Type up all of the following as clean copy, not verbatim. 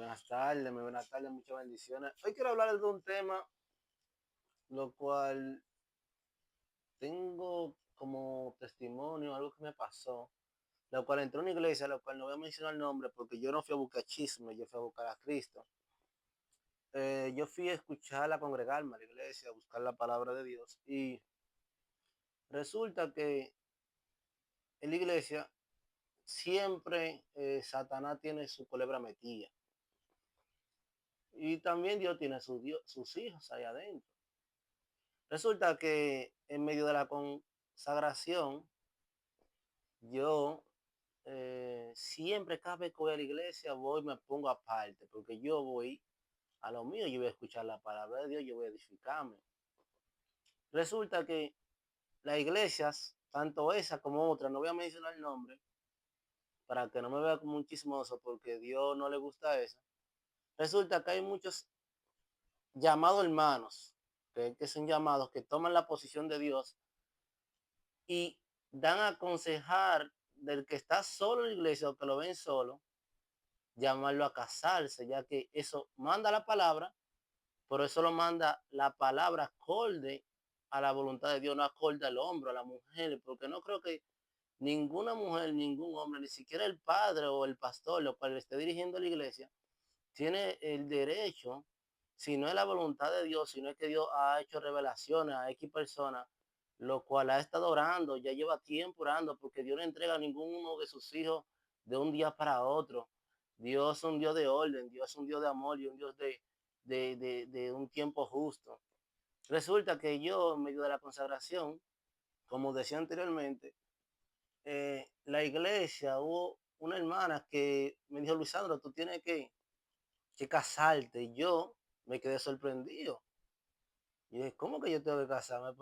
Muy buenas tardes, muchas bendiciones. Hoy quiero hablar de un tema, lo cual tengo como testimonio, algo que me pasó, lo cual entré a una iglesia, lo cual no voy a mencionar el nombre porque yo no fui a buscar chisme, yo fui a buscar a Cristo. Yo fui a escucharla, a congregarme a la iglesia, a buscar la palabra de Dios y resulta que en la iglesia siempre Satanás tiene su culebra metida y también Dios tiene sus hijos ahí adentro. Resulta que en medio de la consagración, yo siempre, cada vez que voy a la iglesia, voy y me pongo aparte, porque yo voy a lo mío, yo voy a escuchar la palabra de Dios, yo voy a edificarme. Resulta que las iglesias, tanto esa como otra, no voy a mencionar el nombre, para que no me vea como un chismoso, porque Dios no le gusta eso. Resulta que hay muchos llamados hermanos, que son llamados, que toman la posición de Dios y dan a aconsejar del que está solo en la iglesia o que lo ven solo, llamarlo a casarse, ya que eso manda la palabra, pero eso lo manda la palabra acorde a la voluntad de Dios, no acorde al hombre, a la mujer, porque no creo que ninguna mujer, ningún hombre, ni siquiera el padre o el pastor, lo cual le esté dirigiendo la iglesia, tiene el derecho, si no es la voluntad de Dios, si no es que Dios ha hecho revelaciones a X personas, lo cual ha estado orando, ya lleva tiempo orando, porque Dios no entrega a ninguno de sus hijos de un día para otro. Dios es un Dios de orden, Dios es un Dios de amor y un Dios de un tiempo justo. Resulta que yo, en medio de la consagración, como decía anteriormente, la iglesia, hubo una hermana que me dijo, Luisandro, tú tienes que casarte. Y yo me quedé sorprendido. Y dije, ¿cómo que yo tengo que casarme?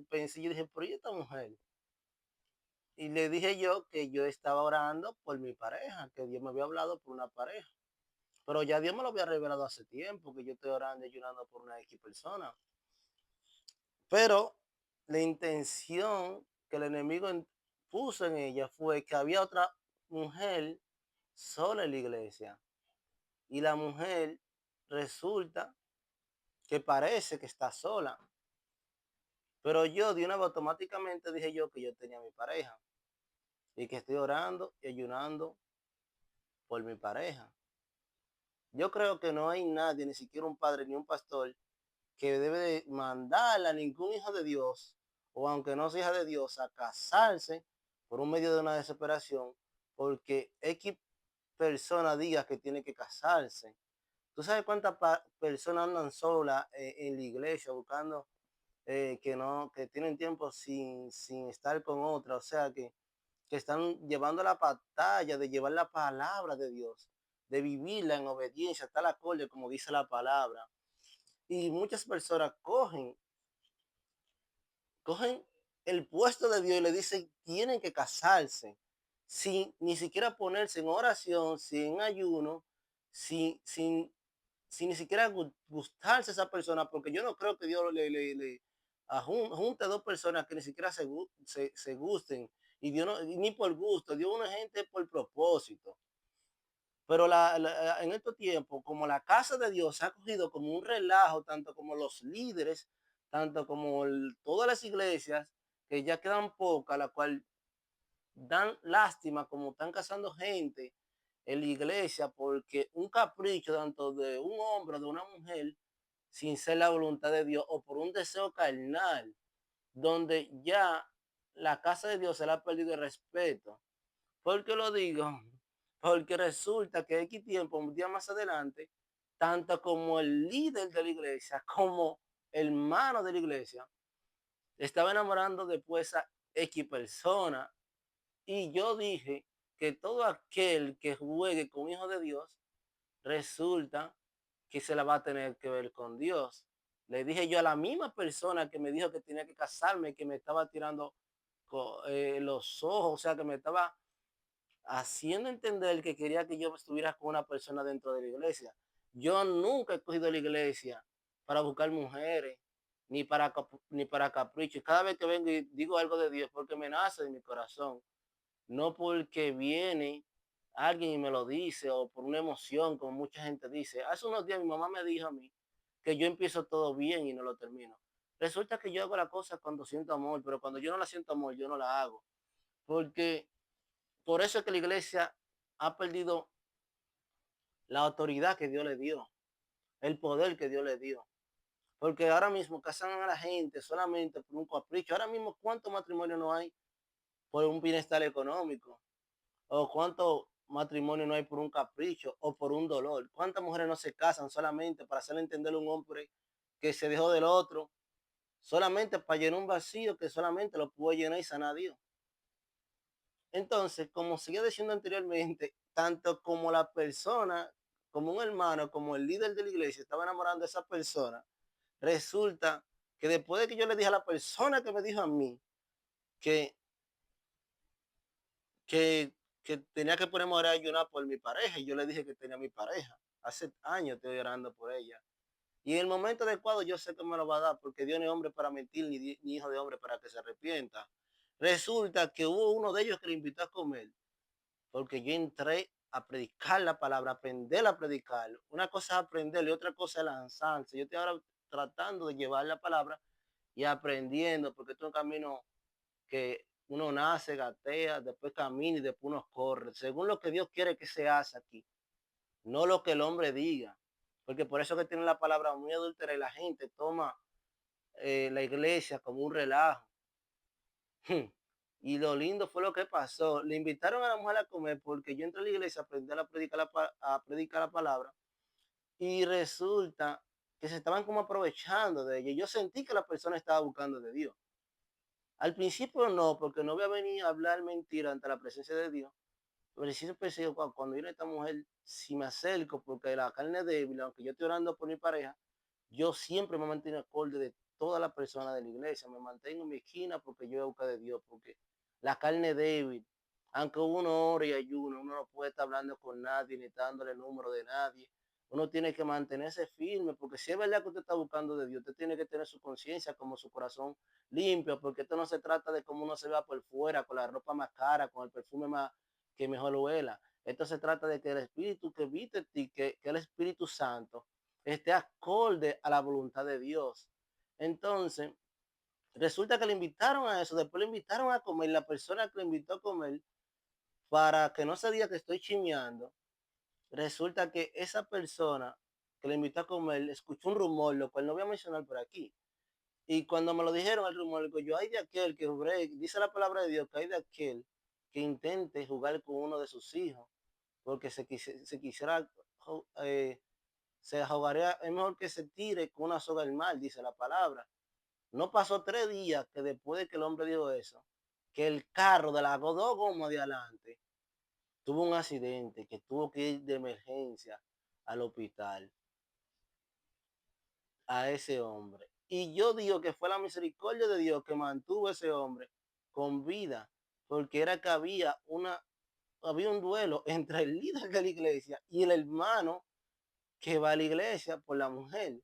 Pensé, yo dije, pero ¿y esta mujer? Y le dije yo que yo estaba orando por mi pareja, que Dios me había hablado por una pareja. Pero ya Dios me lo había revelado hace tiempo, que yo estoy orando y ayunando por una X persona. Pero la intención que el enemigo puso en ella fue que había otra mujer sola en la iglesia. Y la mujer resulta que parece que está sola. Pero yo de una vez automáticamente dije yo que yo tenía mi pareja y que estoy orando y ayunando por mi pareja. Yo creo que no hay nadie, ni siquiera un padre ni un pastor, que debe de mandarle a ningún hijo de Dios, o aunque no sea hija de Dios, a casarse por un medio de una desesperación, porque X persona diga que tiene que casarse. ¿Tú sabes cuántas personas andan solas en la iglesia buscando que no, que tienen tiempo sin estar con otra? O sea, que están llevando la batalla de llevar la palabra de Dios, de vivirla en obediencia, tal acorde como dice la palabra. Y muchas personas cogen el puesto de Dios y le dicen, tienen que casarse, sin ni siquiera ponerse en oración, sin ayuno, sin ni siquiera gustarse a esa persona, porque yo no creo que Dios le junte a dos personas que ni siquiera se gusten, y Dios no, ni por gusto, Dios una gente por propósito. Pero en estos tiempos, como la casa de Dios se ha cogido como un relajo, tanto como los líderes, tanto como todas las iglesias, que ya quedan pocas, la cual dan lástima como están casando gente en la iglesia porque un capricho tanto de un hombre o de una mujer sin ser la voluntad de Dios o por un deseo carnal, donde ya la casa de Dios se le ha perdido el respeto. ¿Por qué lo digo? Porque resulta que X tiempo, un día más adelante, tanto como el líder de la iglesia como el hermano de la iglesia estaba enamorando después a X persona. Y yo dije que todo aquel que juegue con hijo de Dios, resulta que se la va a tener que ver con Dios. Le dije yo a la misma persona que me dijo que tenía que casarme, que me estaba tirando los ojos, o sea, que me estaba haciendo entender que quería que yo estuviera con una persona dentro de la iglesia. Yo nunca he cogido la iglesia para buscar mujeres, ni para capricho. Y cada vez que vengo y digo algo de Dios, porque me nace de mi corazón, no porque viene alguien y me lo dice, o por una emoción, como mucha gente dice. Hace unos días mi mamá me dijo a mí que yo empiezo todo bien y no lo termino. Resulta que yo hago la cosa cuando siento amor, pero cuando yo no la siento amor, yo no la hago. Porque por eso es que la iglesia ha perdido la autoridad que Dios le dio, el poder que Dios le dio. Porque ahora mismo casan a la gente solamente por un capricho. Ahora mismo, ¿cuántos matrimonios no hay por un bienestar económico? ¿O cuántos matrimonios no hay por un capricho o por un dolor? ¿Cuántas mujeres no se casan solamente para hacerle entender a un hombre que se dejó del otro? Solamente para llenar un vacío que solamente lo puede llenar y sanar Dios. Entonces, como seguía diciendo anteriormente, tanto como la persona, como un hermano, como el líder de la iglesia estaba enamorando a esa persona, resulta que después de que yo le dije a la persona que me dijo a mí que, que, que tenía que ponerme a orar y ayunar por mi pareja, y yo le dije que tenía mi pareja, hace años estoy orando por ella. Y en el momento adecuado yo sé que me lo va a dar, porque Dios no es hombre para mentir, ni hijo de hombre para que se arrepienta. Resulta que hubo uno de ellos que le invitó a comer, porque yo entré a predicar la palabra, a aprender a predicar. Una cosa es aprender y otra cosa es lanzarse. Yo estoy ahora tratando de llevar la palabra y aprendiendo, porque esto es un camino que uno nace, gatea, después camina y después uno corre, según lo que Dios quiere que se hace aquí, no lo que el hombre diga. Porque por eso que tiene la palabra muy adúltera y la gente toma la iglesia como un relajo. Y lo lindo fue lo que pasó. Le invitaron a la mujer a comer porque yo entré a la iglesia a aprender a predicar a predicar la palabra y resulta que se estaban como aprovechando de ella. Yo sentí que la persona estaba buscando de Dios. Al principio no, porque no voy a venir a hablar mentira ante la presencia de Dios. Pero sí pensé, cuando viene esta mujer, si me acerco, porque la carne es débil, aunque yo estoy orando por mi pareja, yo siempre me mantengo acorde de todas las personas de la iglesia, me mantengo en mi esquina porque yo voy a buscar de Dios, porque la carne es débil. Aunque uno ore y ayuno, uno no puede estar hablando con nadie, ni dándole el número de nadie. Uno tiene que mantenerse firme, porque si es verdad que usted está buscando de Dios, usted tiene que tener su conciencia como su corazón limpio, porque esto no se trata de cómo uno se vea por fuera, con la ropa más cara, con el perfume más que mejor huela. Esto se trata de que el Espíritu que viste en ti, que el Espíritu Santo, esté acorde a la voluntad de Dios. Entonces, resulta que le invitaron a eso, después le invitaron a comer, la persona que le invitó a comer, para que no se diga que estoy chimeando, resulta que esa persona que le invitó a comer escuchó un rumor, lo cual no voy a mencionar por aquí. Y cuando me lo dijeron el rumor, digo yo, hay de aquel que dice la palabra de Dios, que hay de aquel que intente jugar con uno de sus hijos, porque se quisiera, eh, se ahogaría, es mejor que se tire con una soga al mar, dice la palabra. No pasó 3 días que después de que el hombre dijo eso, que el carro de las dos gomas de adelante tuvo un accidente, que tuvo que ir de emergencia al hospital a ese hombre. Y yo digo que fue la misericordia de Dios que mantuvo a ese hombre con vida, porque era que había un duelo entre el líder de la iglesia y el hermano que va a la iglesia por la mujer.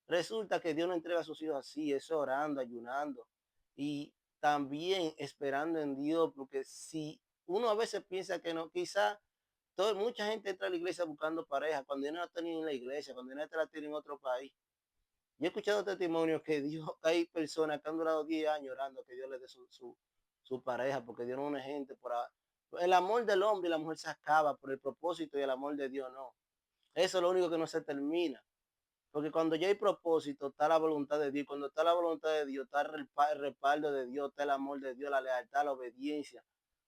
Resulta que Dios no entrega a sus hijos así, es orando, ayunando y también esperando en Dios, porque si uno a veces piensa que no, quizá mucha gente entra a la iglesia buscando pareja, cuando no la tienen en la iglesia, cuando no la tienen en otro país. Yo he escuchado testimonios que Dios, hay personas que han durado 10 años orando que Dios les dé su pareja, porque Dios no une gente el amor del hombre y la mujer se acaba por el propósito y el amor de Dios no. Eso es lo único que no se termina. Porque cuando ya hay propósito, está la voluntad de Dios. Cuando está la voluntad de Dios, está el respaldo de Dios, está el amor de Dios, la lealtad, la obediencia.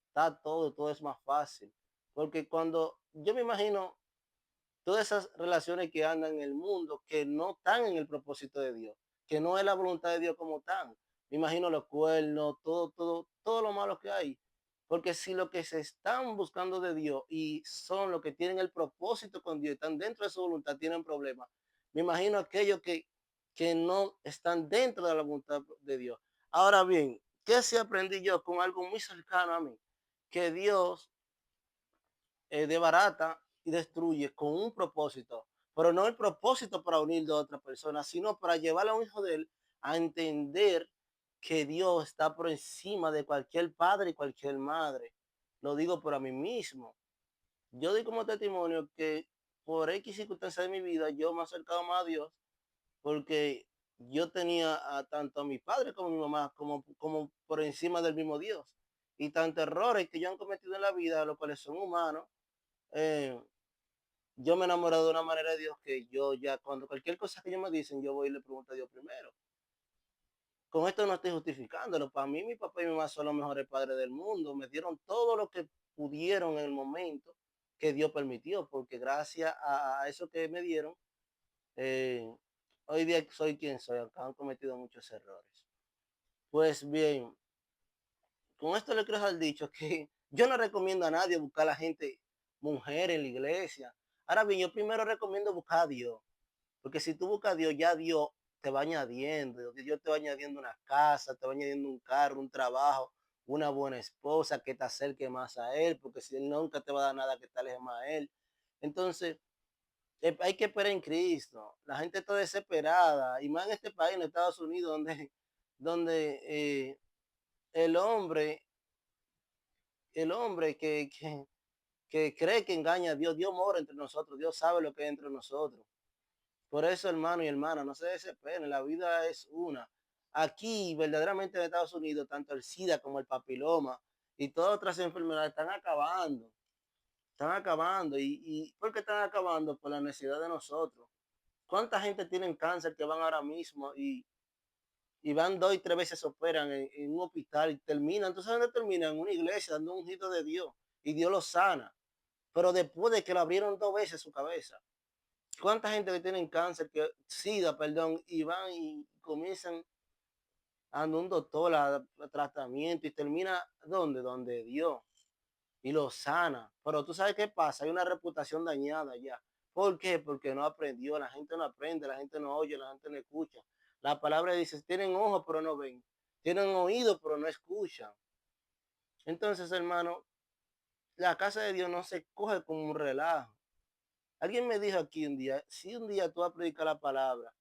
Está todo es más fácil. Porque cuando yo me imagino todas esas relaciones que andan en el mundo que no están en el propósito de Dios, que no es la voluntad de Dios como están. Me imagino los cuernos, todo lo malo que hay. Porque si lo que se están buscando de Dios y son los que tienen el propósito con Dios, están dentro de su voluntad, tienen problemas. Me imagino aquellos que no están dentro de la voluntad de Dios. Ahora bien, ¿qué se aprendí yo con algo muy cercano a mí? Que Dios debarata y destruye con un propósito, pero no el propósito para unir a otra persona, sino para llevar a un hijo de él a entender que Dios está por encima de cualquier padre y cualquier madre. Lo digo por a mí mismo. Yo doy como testimonio que por X circunstancia de mi vida yo me he acercado más a Dios porque yo tenía a tanto a mi padre como a mi mamá como por encima del mismo Dios. Y tantos errores que yo han cometido en la vida, los cuales son humanos, eh, yo me he enamorado de una manera de Dios que yo ya cuando cualquier cosa que ellos me dicen, yo voy y le pregunto a Dios primero. Con esto no estoy justificándolo. Para mí, mi papá y mi mamá son los mejores padres del mundo. Me dieron todo lo que pudieron en el momento que Dios permitió, porque gracias a eso que me dieron, eh, hoy día soy quien soy, aunque han cometido muchos errores. Pues bien, con esto le quiero dejar dicho que yo no recomiendo a nadie buscar a la gente, mujer en la iglesia. Ahora bien, yo primero recomiendo buscar a Dios. Porque si tú buscas a Dios, ya Dios te va añadiendo. Dios te va añadiendo una casa, te va añadiendo un carro, un trabajo, una buena esposa que te acerque más a Él, porque si Él nunca te va a dar nada que te aleje más a Él. Entonces, hay que esperar en Cristo. La gente está desesperada, y más en este país, en Estados Unidos, donde el hombre, el hombre que cree que engaña a Dios, Dios mora entre nosotros, Dios sabe lo que hay entre nosotros. Por eso, hermano y hermana, no se desesperen, la vida es una. Aquí, verdaderamente en Estados Unidos, tanto el SIDA como el papiloma y todas otras enfermedades están acabando. ¿Y por qué están acabando? Por la necesidad de nosotros. ¿Cuánta gente tiene cáncer que van ahora mismo y van 2 y 3 veces se operan en un hospital y terminan? ¿Tú sabes dónde terminan? En una iglesia, dando un grito de Dios y Dios los sana. Pero después de que lo abrieron 2 veces su cabeza. ¿Cuánta gente que tienen cáncer, que SIDA, perdón, y van y comienzan a un doctor a tratamiento y termina ¿dónde? Donde Dios y lo sana. Pero tú sabes qué pasa, hay una reputación dañada ya. ¿Por qué? Porque no aprendió, la gente no aprende, la gente no oye, la gente no escucha. La palabra dice, tienen ojos pero no ven, tienen oídos pero no escuchan. Entonces, hermano, la casa de Dios no se coge como un relajo. Alguien me dijo aquí un día, si un día tú vas a predicar la palabra,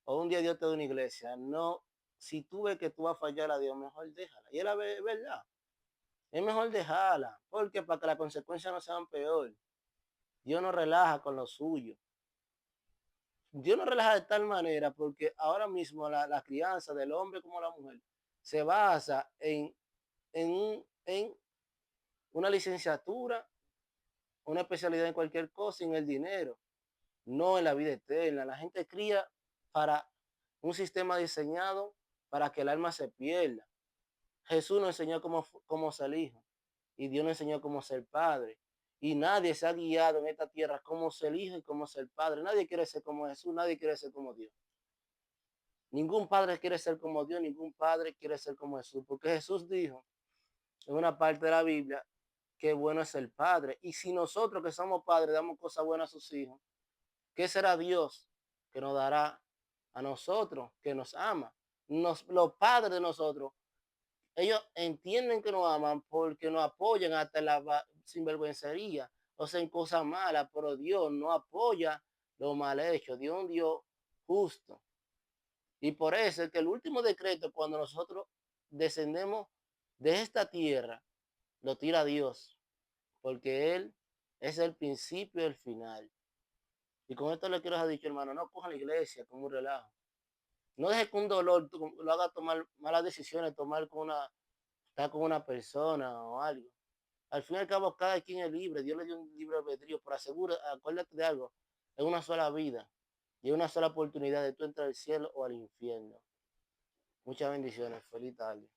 o un día Dios te da una iglesia, no, si tú ves que tú vas a fallar a Dios, mejor déjala. Y es la verdad, es mejor dejarla, porque para que las consecuencias no sean peor, Dios no relaja con lo suyo. Dios no relaja de tal manera porque ahora mismo la crianza del hombre como la mujer se basa en una licenciatura, una especialidad en cualquier cosa, en el dinero, no en la vida eterna. La gente cría para un sistema diseñado para que el alma se pierda. Jesús nos enseñó cómo ser hijo y Dios nos enseñó cómo ser padre. Y nadie se ha guiado en esta tierra cómo ser hijo y cómo ser padre. Nadie quiere ser como Jesús, nadie quiere ser como Dios. Ningún padre quiere ser como Dios, ningún padre quiere ser como Jesús, porque Jesús dijo en una parte de la Biblia que bueno es el padre. Y si nosotros que somos padres damos cosas buenas a sus hijos, ¿qué será Dios que nos dará a nosotros, que nos ama? Los padres de nosotros, ellos entienden que nos aman porque nos apoyan hasta la sinvergüencería, o sea, en cosas malas, pero Dios no apoya lo mal hecho. Dios es un Dios justo. Y por eso es que el último decreto, cuando nosotros descendemos de esta tierra, lo tira Dios, porque Él es el principio y el final. Y con esto le quiero dejar dicho, hermano, no coja la iglesia como un relajo. No deje que un dolor lo haga tomar malas decisiones, estar con una persona o algo. Al fin y al cabo, cada quien es libre. Dios le dio un libre albedrío. Pero acuérdate de algo. Es una sola vida. Y es una sola oportunidad de tú entrar al cielo o al infierno. Muchas bendiciones. Feliz tarde.